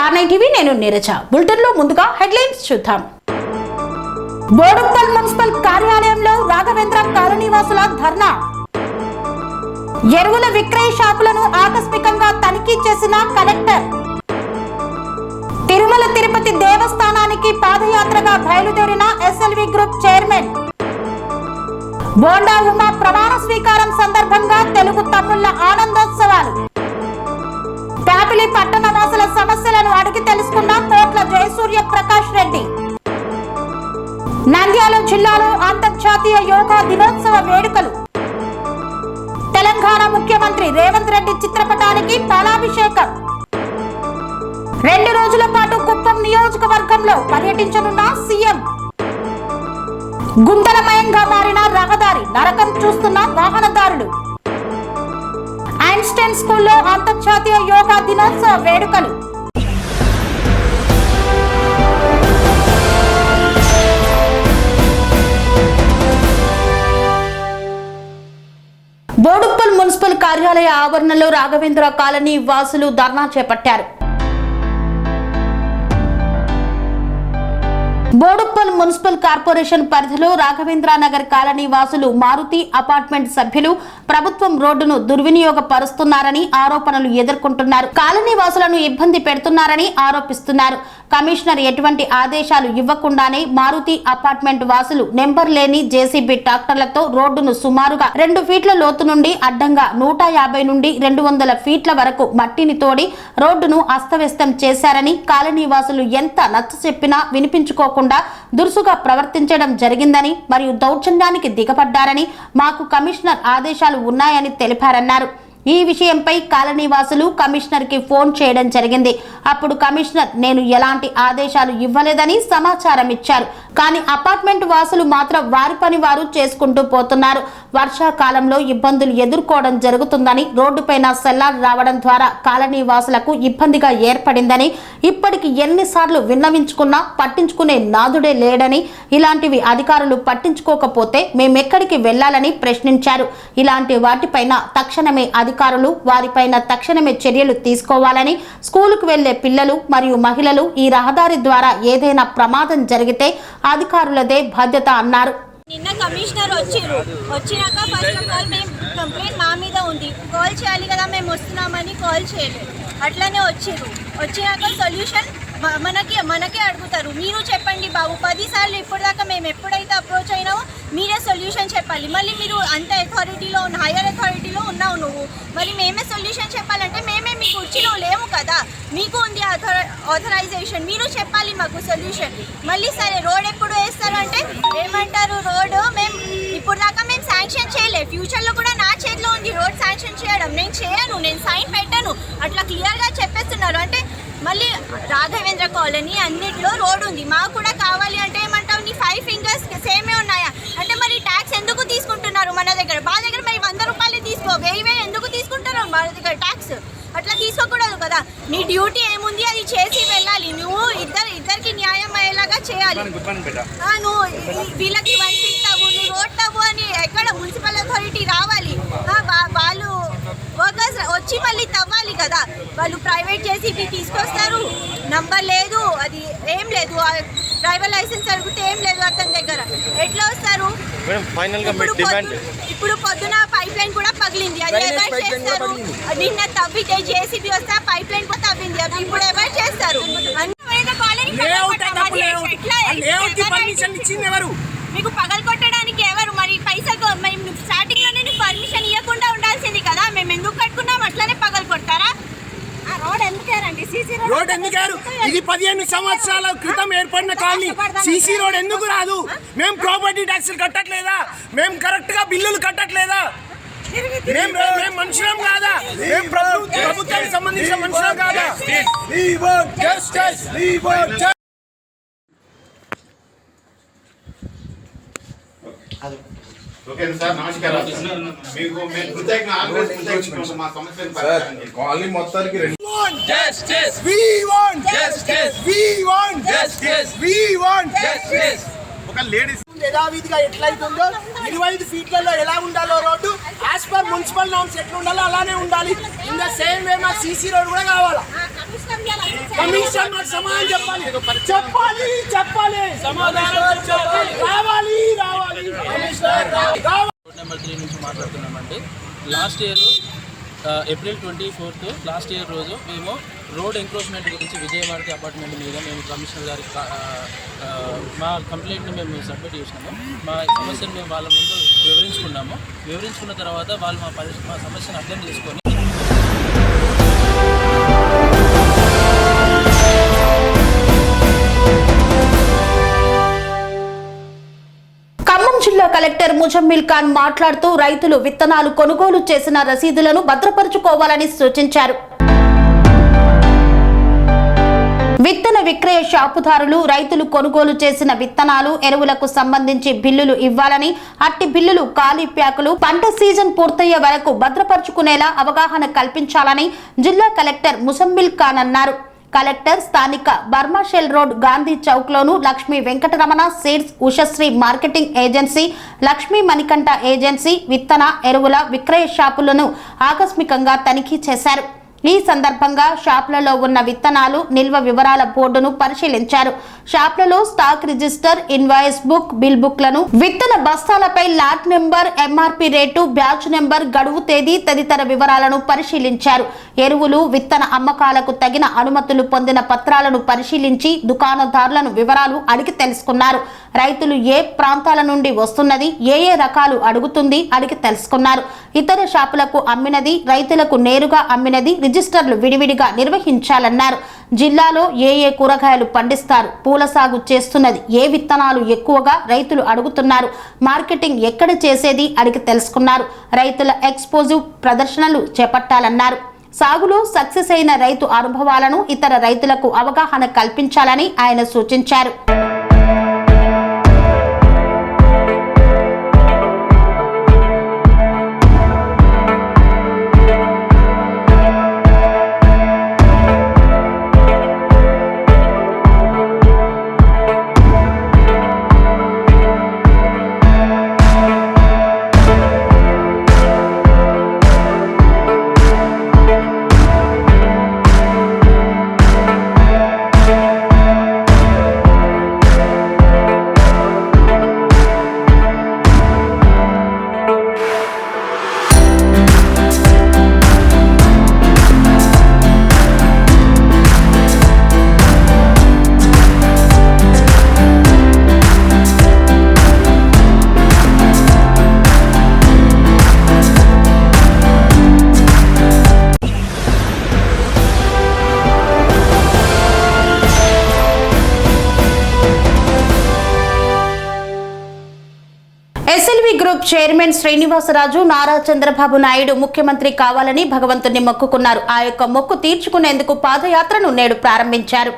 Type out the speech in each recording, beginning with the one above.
Star 9 TV నేను Neeraja. Bulletin లో ముందుగా హెడ్లైన్స్ చూద్దాం. బోడుప్పల్ మున్సిపల్ కార్యాలయంలో రాఘవేంద్ర కాలనీవాసుల ధర్నా. ఎరువుల విక్రయ షాపులను ఆకస్మికంగా తనిఖీ చేసిన కలెక్టర్. తిరుమల తిరుపతి దేవస్థానానికి పాదయాత్రగా బయలుదేరిన SLV group chairman. Bonda Uma ప్రమాణ స్వీకారం సందర్భంగా తెలుగు తమ్ముళ్ల ఆనందోత్సవాలు. ప్యాపిలి పట్టణ వాసుల సమస్యలను అడిగి తెలుసుకున్న కోట్ల జయసూర్య ప్రకాష్ రెడ్డి. నంద్యాల జిల్లాలో అంతర్జాతీయ యోగా దినోత్సవ వేడుకలు. తెలంగాణ ముఖ్యమంత్రి రేవంత్ రెడ్డి చిత్రపటానికి పాలాభిషేకం. 2 రోజుల పాటు కుప్పం నియోజకవర్గంలో పర్యటించనున్న సీఎం. గుంతలమయంగా మారిన రహదారి, నరకం చూస్తున్న వాహనదారులు. ఐన్స్టైన్ స్కూల్లో అంతర్జాతీయ యోగా దినోత్సవ వేడుకలు. బోడుప్పల్ మున్సిపల్ కార్యాలయ ఆవరణలో రాఘవేంద్ర కాలనీ వాసులు ధర్నా చేపట్టారు. బోడుప్పల్ మున్సిపల్ కార్పొరేషన్ పరిధిలో రాఘవేంద్ర నగర్ కాలనీ వాసులు మారుతి అపార్ట్మెంట్ సభ్యులు ప్రభుత్వం రోడ్డును దుర్వినియోగపరుస్తున్నారని ఆరోపణలు ఎదుర్కొంటున్నారు. కాలనీ వాసులను ఇబ్బంది పెడుతున్నారని ఆరోపిస్తున్నారు. కమిషనర్ ఎటువంటి ఆదేశాలు ఇవ్వకుండానే మారుతి అపార్ట్మెంట్ వాసులు నెంబర్ లేని జేసీబీ ట్రాక్టర్లతో రోడ్డును సుమారుగా 2 ఫీట్ల లోతు నుండి అడ్డంగా 150 నుండి 200 ఫీట్ల వరకు మట్టిని తోడి రోడ్డును అస్తవ్యస్తం చేశారని, కాలనీ వాసులు ఎంత నచ్చ చెప్పినా వినిపించుకోకుండా దురుసుగా ప్రవర్తించడం జరిగిందని మరియు దౌర్జన్యానికి దిగబడ్డారని, మాకు కమిషనర్ ఆదేశాలు ఉన్నాయని తెలిపారన్నారు. ఈ విషయంపై కాలనీ వాసులు కమిషనర్ కి ఫోన్ చేయడం జరిగింది. అప్పుడు కమిషనర్ నేను ఎలాంటి ఆదేశాలు ఇవ్వలేదని సమాచారం ఇచ్చారు. కానీ అపార్ట్మెంట్ వాసులు మాత్రం వారి పని వారు చేసుకుంటూ పోతున్నారు. వర్షాకాలంలో ఇబ్బందులు ఎదుర్కోవడం జరుగుతుందని, రోడ్డుపైన సెల్లార్ రావడం ద్వారా కాలనీ వాసులకు ఇబ్బందిగా ఏర్పడిందని, ఇప్పటికి ఎన్నిసార్లు విన్నవించుకున్నా పట్టించుకునే నాదుడే లేడని, ఇలాంటివి అధికారులు పట్టించుకోకపోతే మేమెక్కడికి వెళ్లాలని ప్రశ్నించారు. ఇలాంటి వాటిపైన తక్షణమే అధికారులు వారిపైన తక్షణమే చర్యలు తీసుకోవాలని, స్కూలుకు వెళ్లే పిల్లలు మరియు మహిళలు ఈ రహదారి ద్వారా ఏదైనా ప్రమాదం జరిగితే అధికారులదే బాధ్యత అన్నారు. నిన్న కమిషనర్ వచ్చినాక ఫస్ట్ ఆఫ్ ఆల్ మేము కంప్లైంట్ మా మీద ఉంది, కాల్ చేయాలి కదా, మేము వస్తున్నామని కాల్ చేయలేదు. అట్లనే వచ్చినాక సొల్యూషన్ మనకే అడుగుతారు. మీరు చెప్పండి బాబు, 10 సార్లు ఇప్పటిదాకా మేము ఎప్పుడైతే అప్రోచ్ అయినావో మీరే సొల్యూషన్ చెప్పాలి. మళ్ళీ మీరు అంత అథారిటీలో ఉన్న హైయర్ అథారిటీలో ఉన్నావు నువ్వు, మరి మేమే సొల్యూషన్ చెప్పాలంటే మేమే మీ కుర్చీలో లేము కదా, మీకు ఉంది ఆథరైజేషన్, మీరు చెప్పాలి మాకు సొల్యూషన్. మళ్ళీ సరే రోడ్ ఎప్పుడు వేస్తారు అంటే ఏమంటారు, రోడ్ మేము ఇప్పుడు దాకా మేము శాంక్షన్ చేయలేదు, ఫ్యూచర్లో కూడా నా చేతిలో ఉంది రోడ్ శాంక్షన్ చేయడం, నేను చేయను, నేను సైన్ పెట్టను, అట్లా క్లియర్గా చెప్పేస్తున్నారు. అంటే మళ్ళీ రాఘవేంద్ర కాలనీ అన్నిట్లో రోడ్ ఉంది, మాకు కూడా కావాలి అంటే ఏమంటావు, నీ 5 ఫింగర్స్ సేమే ఉన్నాయా అంటే మరి ట్యాక్స్ ఎందుకు తీసుకుంటున్నారు మన దగ్గర? మా దగ్గర మరి 100 రూపాయలు తీసుకో, 1000 ఎందుకు తీసుకుంటున్నారు మన దగ్గర ట్యాక్స్? అట్లా తీసుకోకూడదు కదా. నీ డ్యూటీ ఏముంది అది చేసి వెళ్ళాలి. నువ్వు ఇద్దరికి న్యాయం అయ్యేలాగా చేయాలి. నువ్వు వీళ్ళకి 1 ఫీట్ తవ్వు, నువ్వు రోడ్ తవ్వు అని ఎక్కడ మున్సిపల్ అథారిటీ రావాలి, వాళ్ళు వర్కర్స్ వచ్చి మళ్ళీ తవ్వాలి కదా. వాళ్ళు ప్రైవేట్ చేసి తీసుకొస్తారు, నంబర్ లేదు, అది ఏం లేదు, డ్రైవర్ లైసెన్స్ అడిగితే ఏం లేదు అతని దగ్గర, ఎట్లా వస్తారు? ఇప్పుడు పొద్దున పైప్ లైన్ కూడా పగిలింది, అది ఎవరు చేస్తారు? నిన్న తవ్వితే జేసీబీ వస్తే పైప్ లైన్ కూడా తవ్వింది, అది ఇప్పుడు ఎవరు చేస్తారు? మీకు పగలు కొట్టడానికి ఎవరు? మరి పైసలు మరి స్టార్టింగ్ లోనే పర్మిషన్ ఇవ్వకుండా ఉండాల్సింది కదా, మేము ఎందుకు కట్టుకున్నాం? అట్లనే పగలు కొడతారా? రోడ్ ఎందుకేరండి? సీసీ రోడ్ ఎందుకేరు? ఇది 15 సంవత్సరాల క్రితం ఏర్పడిన కాలనీ, సీసీ రోడ్ ఎందుకు రాదు? మేము ప్రాపర్టీ ట్యాక్స్ కట్టట్లేదా? మేము కరెక్ట్ గా బిల్లులు కట్టట్లేదా? మేము మనుషులం కాదా? మేము ప్రభుత్వానికి సంబంధించిన మనుషులం కాదా? ఓకే సార్, నమస్కారం. మీకు మేము కృతజ్ఞతలు. మా సమస్యను కాలనీ మొత్తానికి ఒక లేడీస్ యథావిధిగా ఎట్లయితుందో 25 ఫీట్లలో ఎలా ఉండాలో road as per municipal norms ఎట్లా ఉండాలో అలానే ఉండాలి. ఇన్ ద సేమ్ వే మా సీసీ రోడ్ కూడా కావాలా. కమిషన్ మరి సమాధానం చెప్పాలి చెప్పాలి చెప్పాలి సమాధానం రావాలి రావాలి రోడ్ నెంబర్ 3 నుంచి మాట్లాడుతున్నామండి. Last year April 24 last year రోజు మేము రోడ్ ఎంక్రోచ్మెంట్ గురించి విజయవాడ అపార్ట్మెంట్ మీద మేము కమిషనర్ గారికి మా కంప్లైంట్ని మేము సబ్మిట్ చేసినాము. మా సమస్యను మేము వాళ్ళ ముందు వివరించుకున్న తర్వాత వాళ్ళు మా సమస్యను అర్థం చేసుకొని ఖమ్మం జిల్లా కలెక్టర్ ముజమ్మిల్ ఖాన్ మాట్లాడుతూ రైతులు విత్తనాలు కొనుగోలు చేసిన రసీదులను భద్రపరుచుకోవాలని సూచించారు. విత్తన విక్రయ షాపుదారులు రైతులు కొనుగోలు చేసిన విత్తనాలు ఎరువులకు సంబంధించి బిల్లులు ఇవ్వాలని, అట్టి బిల్లులు ఖాళీ ప్యాకులు పంట సీజన్ పూర్తయ్యే వరకు భద్రపరుచుకునేలా అవగాహన కల్పించాలని జిల్లా కలెక్టర్ ముజమ్మిల్ ఖాన్ అన్నారు. కలెక్టర్ స్థానిక బర్మాషెల్ రోడ్ గాంధీ చౌక్ లోను Lakshmi Venkataramana seeds, Ushasri marketing agency, Lakshmi Manikanta agency విత్తన ఎరువుల విక్రయ షాపులను ఆకస్మికంగా తనిఖీ చేశారు. ఈ సందర్భంగా షాపులలో ఉన్న విత్తనాలు నిల్వ వివరాల బోర్డును పరిశీలించారు. షాపులలో stock register, invoice book, bill బుక్లను, విత్తన బస్తాలపై lot number, MRP rate, batch number, గడువు తేదీ తదితర వివరాలను పరిశీలించారు. ఎరువులు, విత్తన అమ్మకాలకు తగిన అనుమతులు పొందిన పత్రాలను పరిశీలించి దుకాణదారులను వివరాలు అడిగి తెలుసుకున్నారు. రైతులు ఏ ప్రాంతాల నుండి వస్తున్నది, ఏ రకాలు అడుగుతుంది అడిగి తెలుసుకున్నారు. ఇతర షాపులకు అమ్మినది, రైతులకు నేరుగా అమ్మినది రిజిస్టర్లు విడివిడిగా నిర్వహించాలన్నారు. జిల్లాలో ఏ కూరగాయలు పండిస్తారు, పూల సాగు చేస్తున్నది, ఏ విత్తనాలు ఎక్కువగా రైతులు అడుగుతున్నారు, మార్కెటింగ్ ఎక్కడ చేసేది అడిగి తెలుసుకున్నారు. రైతుల ఎక్స్పోజివ్ ప్రదర్శనలు చేపట్టాలన్నారు. సాగులో సక్సెస్ అయిన రైతు అనుభవాలను ఇతర రైతులకు అవగాహన కల్పించాలని ఆయన సూచించారు. SLV group chairman Srinivasaraju Nara Chandrababu Naidu ముఖ్యమంత్రి కావాలని భగవంతుని మొక్కుకున్నారు. ఆ యొక్క మొక్కు తీర్చుకునేందుకు పాదయాత్రను నేడు ప్రారంభించారు.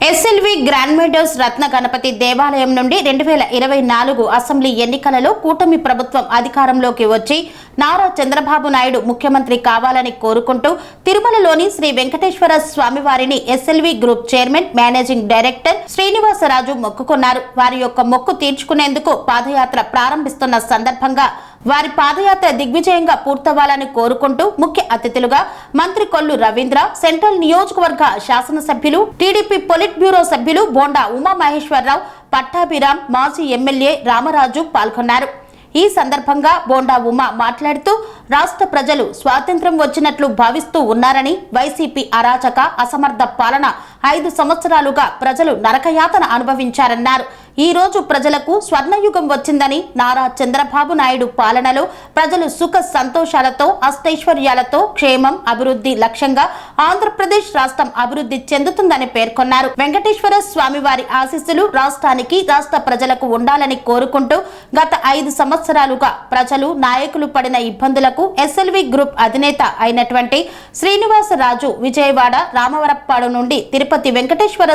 ఎస్ఎల్వి గ్రాండ్ మెడోస్ రత్న గణపతి దేవాలయం నుండి 2024 అసెంబ్లీ ఎన్నికలలో కూటమి ప్రభుత్వం అధికారంలోకి వచ్చి నారా చంద్రబాబు నాయుడు ముఖ్యమంత్రి కావాలని కోరుకుంటూ తిరుమలలోని శ్రీ వెంకటేశ్వర స్వామివారిని SLV group chairman, managing director Srinivasaraju మొక్కుకున్నారు. వారి యొక్క మొక్కు తీర్చుకునేందుకు పాదయాత్ర ప్రారంభిస్తున్న సందర్భంగా వారి పాదయాత్ర దిగ్విజయంగా పూర్తవ్వాలని కోరుకుంటూ ముఖ్య అతిథులుగా మంత్రి కొల్లు రవీంద్ర, సెంట్రల్ నియోజకవర్గ శాసనసభ్యులు, టీడీపీ పొలిట్ బ్యూరో సభ్యులు బోండా ఉమామహేశ్వరరావు, పట్టాభిరామ్, మాజీ ఎమ్మెల్యే రామరాజు పాల్గొన్నారు. ఈ సందర్భంగా బోండా ఉమా మాట్లాడుతూ రాష్ట్ర ప్రజలు స్వాతంత్ర్యం వచ్చినట్లు భావిస్తూ ఉన్నారని, వైసీపీ అరాచక అసమర్థ పాలన 5 సంవత్సరాలుగా ప్రజలు నరకయాతన అనుభవించారన్నారు. ఈ రోజు ప్రజలకు స్వర్ణయుగం వచ్చిందని, నారా చంద్రబాబు నాయుడు పాలనలో ప్రజలు సుఖ సంతోషాలతో, అష్టైశ్వర్యాలతో, క్షేమం, అభివృద్ధి లక్ష్యంగా ఆంధ్రప్రదేశ్ రాష్ట్రం అభివృద్ధి చెందుతుందని పేర్కొన్నారు. వెంకటేశ్వర స్వామివారి ఆశీస్సులు రాష్ట్రానికి, రాష్ట్ర ప్రజలకు ఉండాలని కోరుకుంటూ గత 5 సంవత్సరాలుగా ప్రజలు, నాయకులు పడిన ఇబ్బందులకు ఎస్ఎల్వి గ్రూప్ అధినేత అయినటువంటి శ్రీనివాసరాజు విజయవాడ రామవరప్పాడు నుండి తిరుపతి వెంకటేశ్వర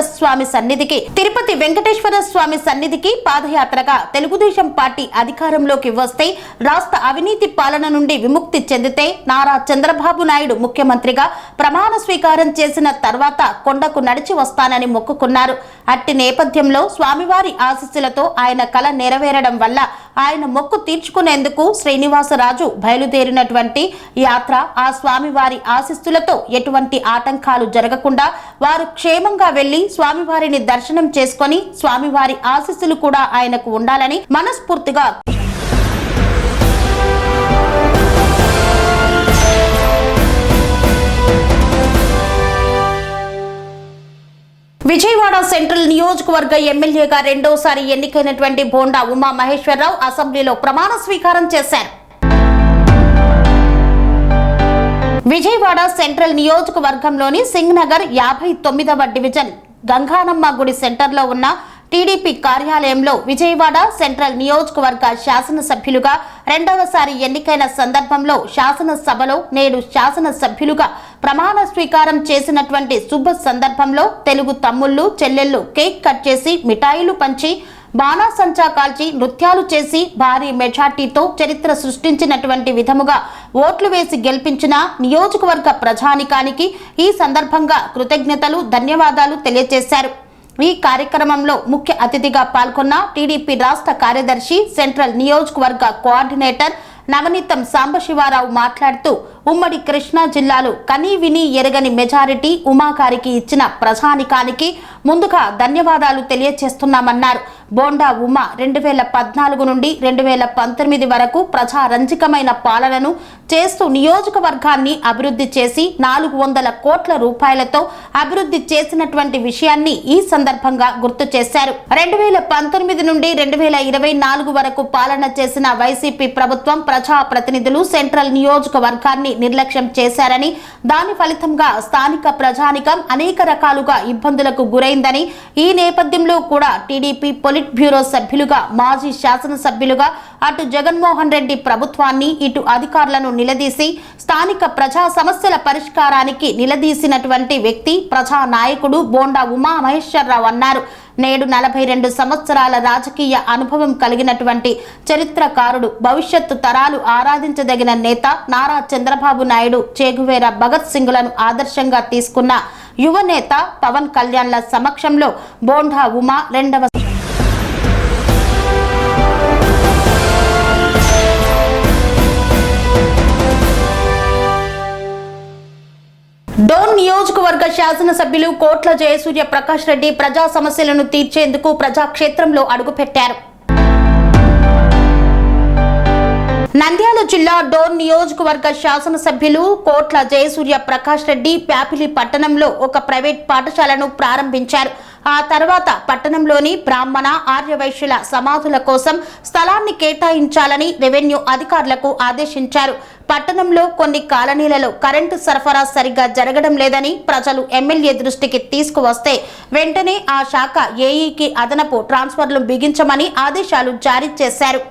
స్వామి సన్నిధికి పాదయాత్రగా తెలుగుదేశం పార్టీ అధికారంలోకి వస్తే రాష్ట్ర అవినీతి పాలన నుండి విముక్తి చెందితే నారా చంద్రబాబు నాయుడు ముఖ్యమంత్రిగా ప్రమాణ స్వీకారం చేసిన తర్వాత కొండకు నడిచి వస్తానని మొక్కుకున్నారు. అట్టి నేపథ్యంలో స్వామివారి ఆశీస్సులతో ఆయన కల నెరవేరడం వల్ల ఆయన మొక్కు తీర్చుకునేందుకు శ్రీనివాసరాజు బయలుదేరినటువంటి యాత్ర ఆ స్వామివారి ఆశీస్సులతో ఎటువంటి ఆటంకాలు జరగకుండా వారు క్షేమంగా వెళ్లి స్వామివారిని దర్శనం చేసుకొని స్వామివారి ఆశీస్సులు కూడా ఆయనకు ఉండాలని మనస్ఫూర్తిగా విజయవాడ సెంట్రల్ నియోజకవర్గ ఎమ్మెల్యేగా రెండోసారి ఎన్నికైనటువంటి బోండా ఉమా మహేశ్వరరావు అసెంబ్లీలో ప్రమాణ స్వీకారం చేశారు. విజయవాడ సెంట్రల్ నియోజకవర్గంలోని సింగ్ నగర్ 59వ డివిజన్ గంగానమ్మ గుడి సెంటర్లో ఉన్న టీడీపీ కార్యాలయంలో విజయవాడ సెంట్రల్ నియోజకవర్గ శాసనసభ్యులుగా రెండవసారి ఎన్నికైన సందర్భంలో శాసనసభలో నేడు శాసనసభ్యులుగా ప్రమాణ స్వీకారం చేసినటువంటి శుభ సందర్భంలో తెలుగు తమ్ముళ్లు చెల్లెళ్లు కేక్ కట్ చేసి మిఠాయిలు పంచి బాణాసంచా కాల్చి నృత్యాలు చేసి భారీ మెజార్టీతో చరిత్ర సృష్టించినటువంటి విధముగా ఓట్లు వేసి గెలిపించిన నియోజకవర్గ ప్రజానికానికి ఈ సందర్భంగా కృతజ్ఞతలు ధన్యవాదాలు తెలియజేశారు. ఈ కార్యక్రమంలో ముఖ్య అతిథిగా పాల్గొన్న టీడీపీ రాష్ట్ర కార్యదర్శి సెంట్రల్ నియోజకవర్గ కోఆర్డినేటర్ నవనీతం సాంబశివారావు మాట్లాడుతూ ఉమ్మడి కృష్ణా జిల్లాలో కనీ విని ఎరగని మెజారిటీ ఉమాగారికి ఇచ్చిన ప్రజానికానికి ముందుగా ధన్యవాదాలు తెలియజేస్తున్నామన్నారు. బోండా ఉమా 2014 నుండి 2019 వరకు ప్రజారంజకమైన పాలనను చేస్తూ నియోజకవర్గాన్ని అభివృద్ధి చేసి 400 కోట్ల రూపాయలతో అభివృద్ధి చేసినటువంటి విషయాన్ని ఈ సందర్భంగా గుర్తు చేశారు. 2019 నుండి 2024 వరకు పాలన చేసిన వైసీపీ ప్రభుత్వం ప్రజాప్రతినిధులు సెంట్రల్ నియోజకవర్గాన్ని నిర్లక్ష్యం చేశారని దాని ఫలితంగా స్థానిక ప్రజానికం అనేక రకాలుగా ఇబ్బందులకు గురైందని ఈ నేపథ్యంలో కూడా టీడీపీ పొలిట్ బ్యూరో సభ్యులుగా మాజీ శాసనసభ్యులుగా అటు జగన్మోహన్ రెడ్డి ప్రభుత్వాన్ని ఇటు అధికారులను నిలదీసి స్థానిక ప్రజా సమస్యల పరిష్కారానికి నిలదీసినటువంటి వ్యక్తి ప్రజా నాయకుడు బోండా ఉమా మహేశ్వరరావు అన్నారు. నేడు 42 సంవత్సరాల రాజకీయ అనుభవం కలిగినటువంటి చరిత్రకారుడు, భవిష్యత్తు తరాలు ఆరాధించదగిన నేత నారా చంద్రబాబు నాయుడు, చేగువేరా భగత్ సింగ్లను ఆదర్శంగా తీసుకున్న యువ నేత పవన్ కళ్యాణ్ల సమక్షంలో బోండా ఉమా రెండవ డోన్ నియోజకవర్గ శాసనసభ్యులు కోట్ల జయసూర్య ప్రకాష్ రెడ్డి ప్రజా సమస్యలను తీర్చేందుకు ప్రజాక్షేత్రంలో అడుగుపెట్టారు. నంద్యాల జిల్లా డోన్ నియోజకవర్గ శాసనసభ్యులు కోట్ల జయసూర్య ప్రకాష్ రెడ్డి ప్యాపిలి పట్టణంలో ఒక ప్రైవేట్ పాఠశాలను ప్రారంభించారు. ఆ తర్వాత పట్టణంలోని బ్రాహ్మణ ఆర్యవైశ్యుల సమాధుల కోసం స్థలాన్ని కేటాయించాలని రెవెన్యూ అధికారులకు ఆదేశించారు. పట్టణంలో కొన్ని కాలనీలలో కరెంటు సరఫరా సరిగ్గా జరగడం లేదని ప్రజలు ఎమ్మెల్యే దృష్టికి తీసుకువస్తే వెంటనే ఆ శాఖ ఏఈకి అదనపు ట్రాన్స్ఫర్లు బిగించమని ఆదేశాలు జారీ చేశారు.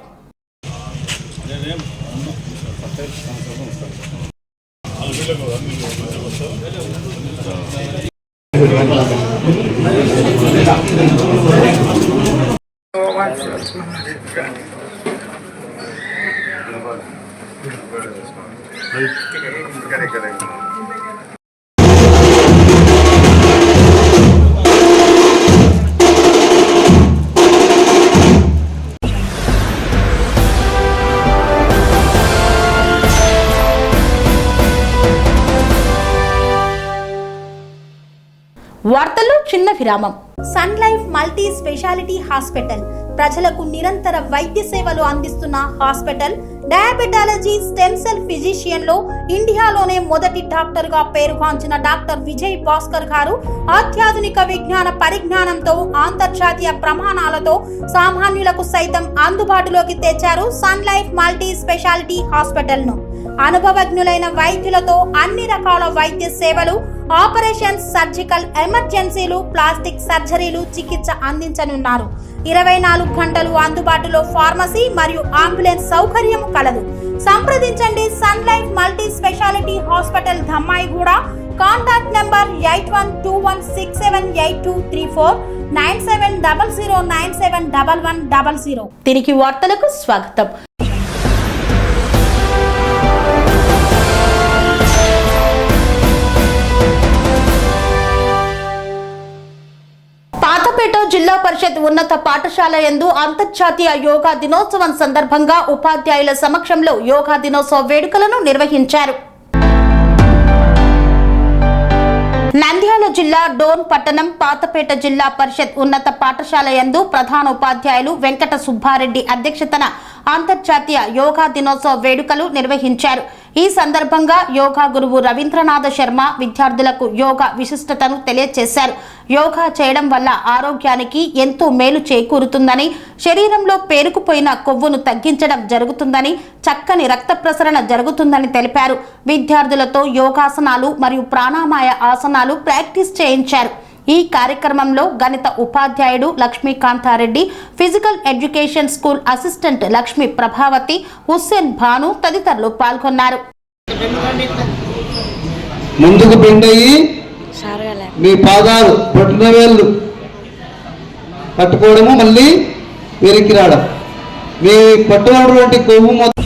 వార్తల్లో చిన్న విరామం. Sun Life multi speciality hospital ప్రజలకు నిరంతర వైద్య సేవలు అందిస్తున్న hospital. Diabetology, stem cell physician లో ఇండియాలోనే మొదటి డాక్టర్ గా పేరుగాంచిన డాక్టర్ విజయ్ భాస్కర్ గారు అత్యాధునిక విజ్ఞాన పరిజ్ఞానంతో అంతర్జాతీయ ప్రమాణాలతో సామాన్యులకు సైతం అందుబాటులోకి తెచ్చారు Sun Life multi speciality hospital ను. అనుభవజ్ఞులైన వైద్యులతో అన్ని రకాల వైద్య సేవలు, ఆపరేషన్స్, సర్జికల్ ఎమర్జెన్సీలు, ప్లాస్టిక్ సర్జరీలు, చికిత్స అందించనున్నారు. 24 గంటలు అందుబాటులో ఫార్మసీ మరియు అంబులెన్స్ సౌకర్యం కలదు. సంప్రదించండి Sun Life multi speciality hospital, Dammaiguda. Contact number 8121678234 9700971100. తిరిగి వార్తలకు స్వాగతం. జిల్లా పరిషత్ ఉన్నత పాఠశాల యందు అంతర్జాతీయ యోగా దినోత్సవం సందర్భంగా ఉపాధ్యాయుల సమక్షంలో యోగా దినోత్సవ వేడుకలను నిర్వహించారు. నంద్యాల జిల్లా డోన్ పట్టణం పాతపేట జిల్లా పరిషత్ ఉన్నత పాఠశాల యందు ప్రధాన ఉపాధ్యాయులు వెంకట సుబ్బారెడ్డి అధ్యక్షతన అంతర్జాతీయ యోగా దినోత్సవ వేడుకలు నిర్వహించారు. ఈ సందర్భంగా యోగా గురువు రవీంద్రనాథ శర్మ విద్యార్థులకు యోగా విశిష్టతను తెలియజేశారు. యోగా చేయడం వల్ల ఆరోగ్యానికి ఎంతో మేలు చేకూరుతుందని, శరీరంలో పేరుకుపోయిన కొవ్వును తగ్గించడం జరుగుతుందని, చక్కని రక్త ప్రసరణ జరుగుతుందని తెలిపారు. విద్యార్థులతో యోగాసనాలు మరియు ప్రాణాయామ ఆసనాలు ప్రాక్టీస్ చేయించారు. ఈ కార్యక్రమంలో గణిత ఉపాధ్యాయుడు Lakshmikanta Reddy, physical education school assistant Lakshmi Prabhavathi, Hussain Bhanu తదితరులు పాల్గొన్నారు. ముందుకు బెండయ్యి మీ పాదాలు పట్టిన వేళ్ళు పట్టుకోవడము, మళ్ళీ వెనక్కి రావడం. మీ పట్టుకున్నటువంటి కొవ్వు మొత్తం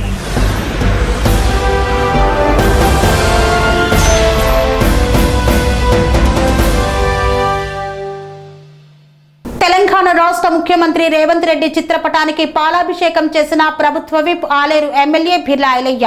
తెలంగాణ రాష్ట్ర ముఖ్యమంత్రి రేవంత్ రెడ్డి చిత్రపటానికి పాలాభిషేకం చేసిన ప్రభుత్వ విప్ ఆలేరు ఎమ్మెల్యే బిర్లా ఐలయ్య.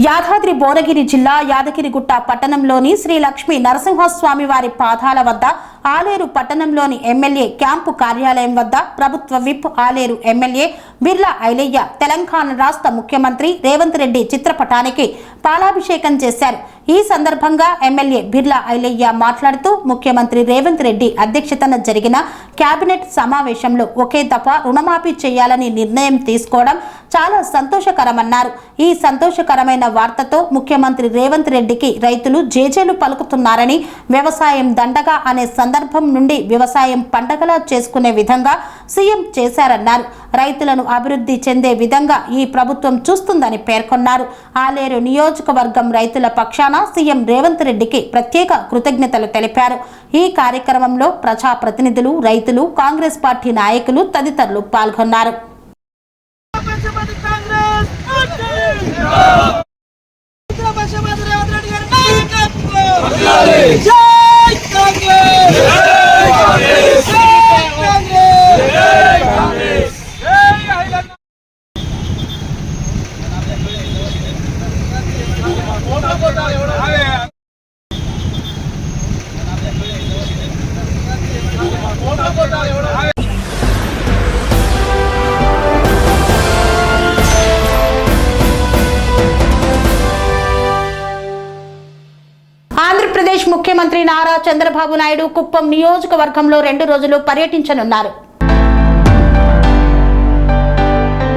యాదాద్రి భువనగిరి జిల్లా యాదగిరిగుట్ట పట్టణంలోని శ్రీ లక్ష్మీ నరసింహస్వామి వారి పాదాల వద్ద, ఆలేరు పట్టణంలోని ఎమ్మెల్యే క్యాంపు కార్యాలయం వద్ద ప్రభుత్వ విప్ ఆలేరు ఎమ్మెల్యే బిర్లా ఐలయ్య తెలంగాణ రాష్ట్ర ముఖ్యమంత్రి రేవంత్ రెడ్డి చిత్రపటానికి పాలాభిషేకం చేశారు. ఈ సందర్భంగా ఎమ్మెల్యే బిర్లా ఐలయ్య మాట్లాడుతూ, ముఖ్యమంత్రి రేవంత్ రెడ్డి అధ్యక్షతన జరిగిన కేబినెట్ సమావేశంలో ఒకే దఫా రుణమాఫీ చేయాలని నిర్ణయం తీసుకోవడం చాలా సంతోషకరమన్నారు. ఈ సంతోషకరమైన వార్తతో ముఖ్యమంత్రి రేవంత్ రెడ్డికి రైతులు జేజేలు పలుకుతున్నారని, వ్యవసాయం దండగా అనే సందర్భం నుండి వ్యవసాయం పండగలా చేసుకునే విధంగా సీఎం చేశారన్నారు. రైతులను అభివృద్ధి చెందే విధంగా ఈ ప్రభుత్వం చూస్తుందని పేర్కొన్నారు. ఆలేరు నియోజకవర్గం రైతుల పక్షాన సీఎం రేవంత్ రెడ్డికి ప్రత్యేక కృతజ్ఞతలు తెలిపారు. ఈ కార్యక్రమంలో ప్రజాప్రతినిధులు, రైతులు, కాంగ్రెస్ పార్టీ నాయకులు తదితరులు పాల్గొన్నారు. ఆంధ్రప్రదేశ్ ముఖ్యమంత్రి నారా చంద్రబాబు నాయుడు కుప్పం నియోజకవర్గంలో 2 రోజులు పర్యటించనున్నారు.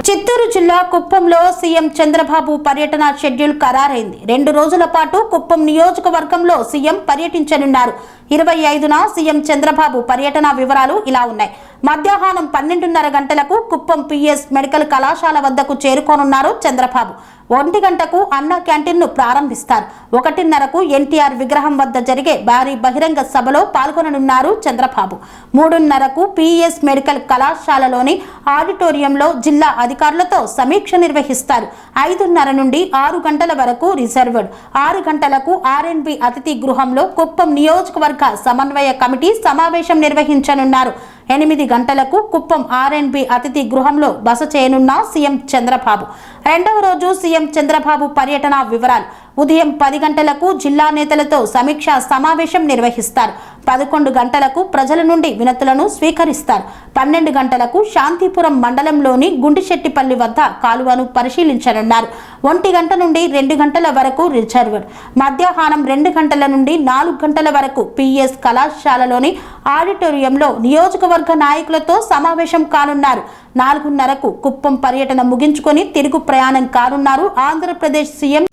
చిత్తూరు జిల్లా కుప్పంలో సీఎం చంద్రబాబు పర్యటన షెడ్యూల్ ఖరారైంది. 2 రోజుల పాటు కుప్పం నియోజకవర్గంలో సీఎం పర్యటించనున్నారు. 25న సీఎం చంద్రబాబు పర్యటన వివరాలు ఇలా ఉన్నాయి. మధ్యాహ్నం 12:30 గంటలకు కుప్పం పిఎస్ మెడికల్ కళాశాల వద్దకు చేరుకోనున్నారు చంద్రబాబు. 1 గంటకు అన్న క్యాంటీన్ను ప్రారంభిస్తారు. 1:30కు ఎన్టీఆర్ విగ్రహం వద్ద జరిగే భారీ బహిరంగ సభలో పాల్గొననున్నారు చంద్రబాబు. 3:30కు పిఎస్ మెడికల్ కళాశాలలోని ఆడిటోరియంలో జిల్లా అధికారులతో సమీక్ష నిర్వహిస్తారు. 5:30 నుండి 6 గంటల వరకు రిజర్వ్డ్. 6 గంటలకు ఆర్ఎన్బి అతిథి గృహంలో కుప్పం నియోజకవర్గ సమన్వయ కమిటీ సమావేశం నిర్వహించనున్నారు. 8 గంటలకు కుప్పం ఆర్ఎన్బి అతిథి గృహంలో బస చేయనున్న సీఎం చంద్రబాబు. 2వ రోజు సీఎం చంద్రబాబు పర్యటన వివరాలు. ఉదయం 10 గంటలకు జిల్లా నేతలతో సమీక్షా సమావేశం నిర్వహిస్తారు. 11 గంటలకు ప్రజల నుండి వినతులను స్వీకరిస్తారు. 12 గంటలకు శాంతిపురం మండలంలోని గుండిశెట్టిపల్లి వద్ద కాలువను పరిశీలించనున్నారు. 1 గంట నుండి 2 గంటల వరకు రిజర్వ్డ్. మధ్యాహ్నం 2 గంటల నుండి 4 గంటల వరకు పిఎస్ కళాశాలలోని ఆడిటోరియంలో నియోజకవర్గ నాయకులతో సమావేశం కానున్నారు. 4:30కు కుప్పం పర్యటన ముగించుకొని తిరుగు ప్రయాణం కానున్నారు ఆంధ్రప్రదేశ్ సీఎం.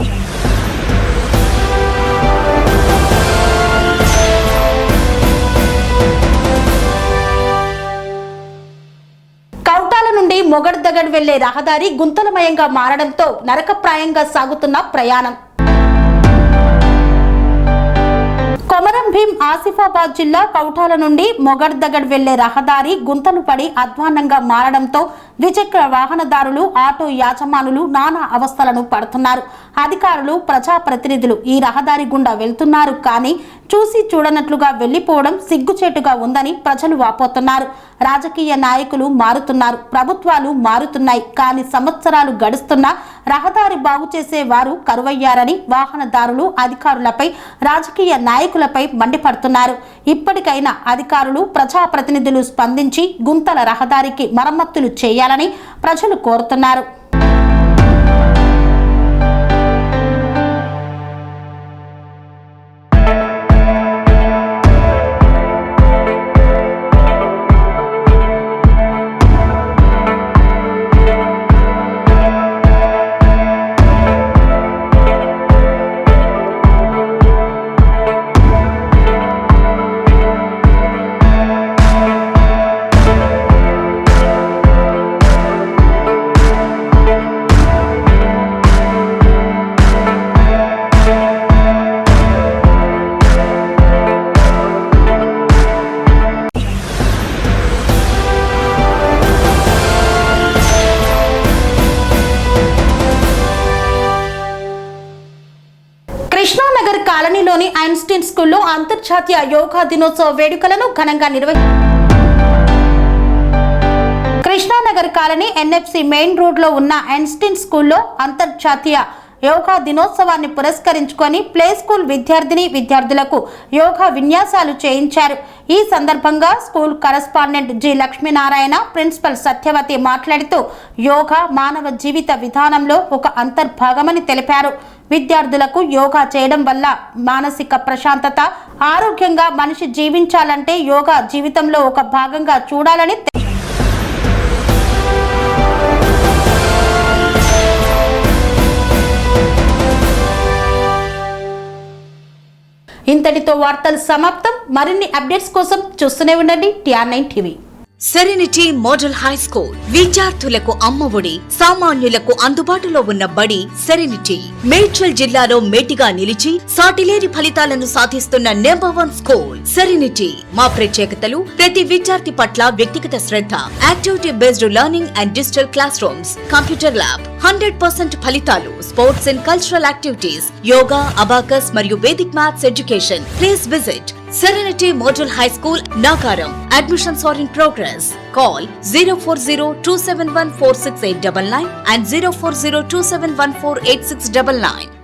కౌటాల నుండి మొగడ్దగడ్ వెళ్లే రహదారి గుంతలమయంగా మారడంతో నరకప్రాయంగా సాగుతున్న ప్రయాణం. కొమరం భీం ఆసిఫాబాద్ జిల్లా కౌటాల నుండి మొగడ్దగడ్ వెళ్లే రహదారి గుంతలు పడి అధ్వాన్నంగా మారడంతో ద్విచక్ర వాహనదారులు ఆటో యాజమానులు నానా అవస్థలను పడుతున్నారు. అధికారులు ప్రజాప్రతినిధులు ఈ రహదారి గుండా వెళ్తున్నారు కానీ చూసి చూడనట్లుగా వెళ్లిపోవడం సిగ్గుచేటుగా ఉందని ప్రజలు వాపోతున్నారు. రాజకీయ నాయకులు మారుతున్నారు, ప్రభుత్వాలు మారుతున్నాయి కానీ సంవత్సరాలు గడుస్తున్నా రహదారి బాగు చేసే వారు కరువయ్యారని వాహనదారులు అధికారులపై రాజకీయ నాయకులపై మండిపడుతున్నారు. ఇప్పటికైనా అధికారులు ప్రజాప్రతినిధులు స్పందించి గుంతల రహదారికి మరమ్మతులు చేయాలని ప్రజలు కోరుతున్నారు. కృష్ణానగర్ కాలనీలోని ఐన్స్టీన్ స్కూల్లో అంతర్జాతీయ యోగా దినోత్సవ వేడుకలను ఘనంగా Krishna Nagar colony NFC main road లో ఉన్న ఐన్స్టీన్ స్కూల్లో అంతర్జాతీయ యోగా దినోత్సవాన్ని పురస్కరించుకొని ప్లే స్కూల్ విద్యార్థులకు యోగా విన్యాసాలు చేయించారు. ఈ సందర్భంగా school correspondent G Lakshminarayana, principal Satyavati మాట్లాడుతూ యోగా మానవ జీవిత విధానంలో ఒక అంతర్భాగమని తెలిపారు. విద్యార్థులకు యోగా చేయడం వల్ల మానసిక ప్రశాంతత, ఆరోగ్యంగా మనిషి జీవించాలంటే యోగా జీవితంలో ఒక భాగంగా చూడాలని ఇంతటితో వార్తలు సమాప్తం. మరిన్ని అప్డేట్స్ కోసం చూస్తూనే ఉండండి TR9 TV. Serenity model high school విద్యార్థులకు అమ్మఒడి, సామాన్యులకు అందుబాటులో ఉన్న బడి సెరెనిటీ. మేడ్చల్ జిల్లాలో మేటిగా నిలిచి సాటిలేని ఫలితాలను సాధిస్తున్న #1 స్కూల్ సెరెనిటీ. మా ప్రత్యేకతలు ప్రతి విద్యార్థి పట్ల వ్యక్తిగత శ్రద్ధ, activity based learning and digital classrooms, computer lab, 100% ఫలితాలు, sports and cultural activities, yoga, abacus మరియు Vedic maths education. Please visit Serenity Model High School, Nagaram. Admissions are in progress. Call 040-271-46899 and 040-271-48699.